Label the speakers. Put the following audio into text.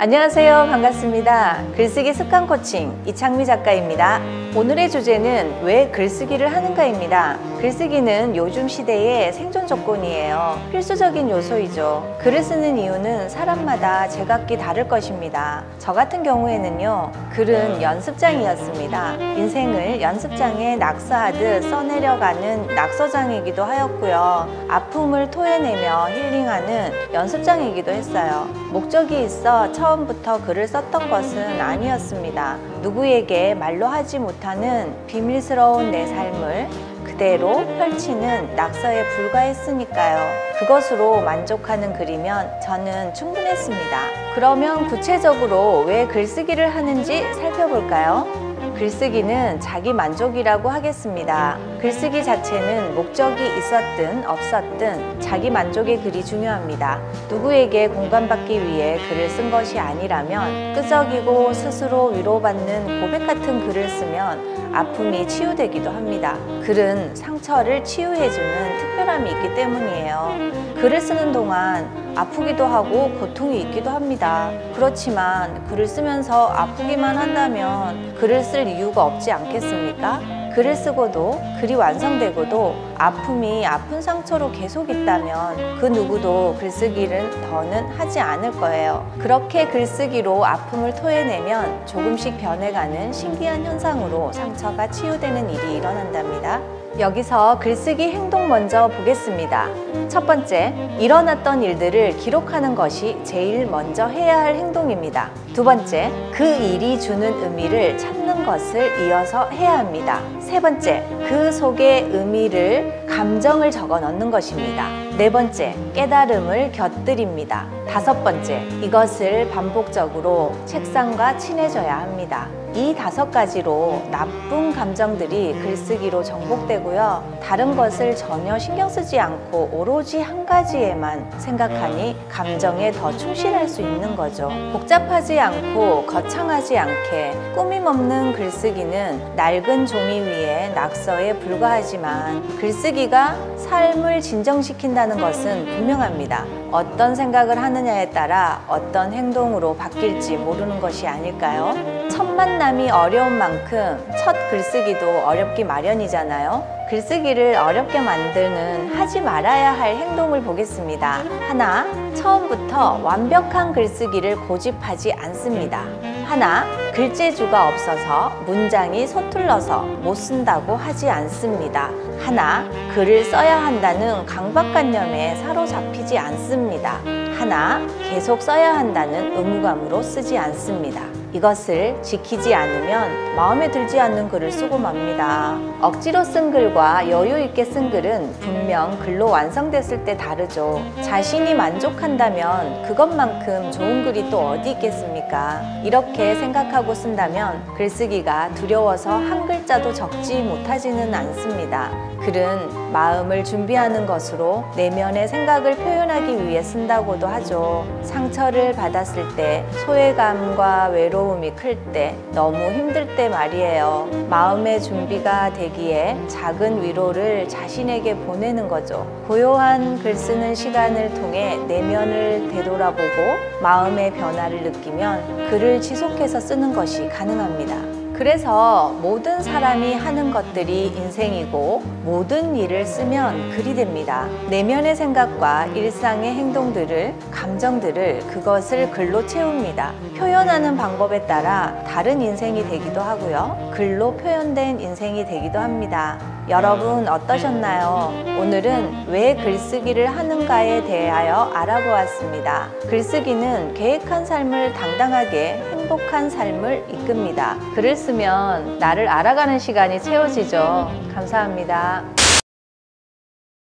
Speaker 1: 안녕하세요. 반갑습니다. 글쓰기 습관 코칭 이창미 작가입니다. 오늘의 주제는 왜 글쓰기를 하는가입니다. 글쓰기는 요즘 시대의 생존 조건이에요. 필수적인 요소이죠. 글을 쓰는 이유는 사람마다 제각기 다를 것입니다. 저 같은 경우에는요, 글은 연습장이었습니다. 인생을 연습장에 낙서하듯 써내려가는 낙서장이기도 하였고요. 아픔을 토해내며 힐링하는 연습장이기도 했어요. 목적이 있어 처음부터 글을 썼던 것은 아니었습니다. 누구에게 말로 하지 못하는 비밀스러운 내 삶을 그대로 펼치는 낙서에 불과했으니까요. 그것으로 만족하는 글이면 저는 충분했습니다. 그러면 구체적으로 왜 글쓰기를 하는지 살펴볼까요? 글쓰기는 자기 만족이라고 하겠습니다. 글쓰기 자체는 목적이 있었든 없었든 자기 만족의 글이 중요합니다. 누구에게 공감받기 위해 글을 쓴 것이 아니라면 끄적이고 스스로 위로받는 고백 같은 글을 쓰면 아픔이 치유되기도 합니다. 글은 상처를 치유해주는 특별함이 있기 때문이에요. 글을 쓰는 동안 아프기도 하고 고통이 있기도 합니다. 그렇지만 글을 쓰면서 아프기만 한다면 글을 쓸 이유가 없지 않겠습니까? 글을 쓰고도 글이 완성되고도 아픔이 아픈 상처로 계속 있다면 그 누구도 글쓰기를 더는 하지 않을 거예요. 그렇게 글쓰기로 아픔을 토해내면 조금씩 변해가는 신기한 현상으로 상처가 치유되는 일이 일어난답니다. 여기서 글쓰기 행동 먼저 보겠습니다. 첫 번째, 일어났던 일들을 기록하는 것이 제일 먼저 해야 할 행동입니다. 두 번째, 그 일이 주는 의미를 찾는 것을 이어서 해야 합니다. 세 번째, 그 속의 의미를, 감정을 적어 넣는 것입니다. 네 번째, 깨달음을 곁들입니다. 다섯 번째, 이것을 반복적으로 책상과 친해져야 합니다. 이 5가지로 나쁜 감정들이 글쓰기로 정복되고요. 다른 것을 전혀 신경 쓰지 않고 오로지 한 가지에만 생각하니 감정에 더 충실할 수 있는 거죠. 복잡하지 않고 거창하지 않게 꾸밈 없는 글쓰기는 낡은 종이 위에 낙서에 불과하지만 글쓰기가 삶을 진정시킨다는 것은 분명합니다. 어떤 생각을 하느냐에 따라 어떤 행동으로 바뀔지 모르는 것이 아닐까요? 첫 만남이 어려운 만큼 첫 글쓰기도 어렵기 마련이잖아요. 글쓰기를 어렵게 만드는 하지 말아야 할 행동을 보겠습니다. 하나, 처음부터 완벽한 글쓰기를 고집하지 않습니다. 하나, 글재주가 없어서 문장이 서툴러서 못 쓴다고 하지 않습니다. 하나, 글을 써야 한다는 강박관념에 사로잡히지 않습니다. 하나, 계속 써야 한다는 의무감으로 쓰지 않습니다. 이것을 지키지 않으면 마음에 들지 않는 글을 쓰고 맙니다. 억지로 쓴 글과 여유 있게 쓴 글은 분명 글로 완성됐을 때 다르죠. 자신이 만족한다면 그것만큼 좋은 글이 또 어디 있겠습니까? 이렇게 생각하고 쓴다면 글쓰기가 두려워서 한 글자도 적지 못하지는 않습니다. 글은 마음을 준비하는 것으로 내면의 생각을 표현하기 위해 쓴다고도 하죠. 상처를 받았을 때, 소외감과 외로움이 클 때, 너무 힘들 때 말이에요. 마음의 준비가 되기에 작은 위로를 자신에게 보내는 거죠. 고요한 글 쓰는 시간을 통해 내면을 되돌아보고 마음의 변화를 느끼면 글을 지속해서 쓰는 것이 가능합니다. 그래서 모든 사람이 하는 것들이 인생이고 모든 일을 쓰면 글이 됩니다. 내면의 생각과 일상의 행동들을, 감정들을, 그것을 글로 채웁니다. 표현하는 방법에 따라 다른 인생이 되기도 하고요. 글로 표현된 인생이 되기도 합니다. 여러분 어떠셨나요? 오늘은 왜 글쓰기를 하는가에 대하여 알아보았습니다. 글쓰기는 계획한 삶을 당당하게 행복한 삶을 이끕니다. 글을 쓰면 나를 알아가는 시간이 채워지죠. 감사합니다.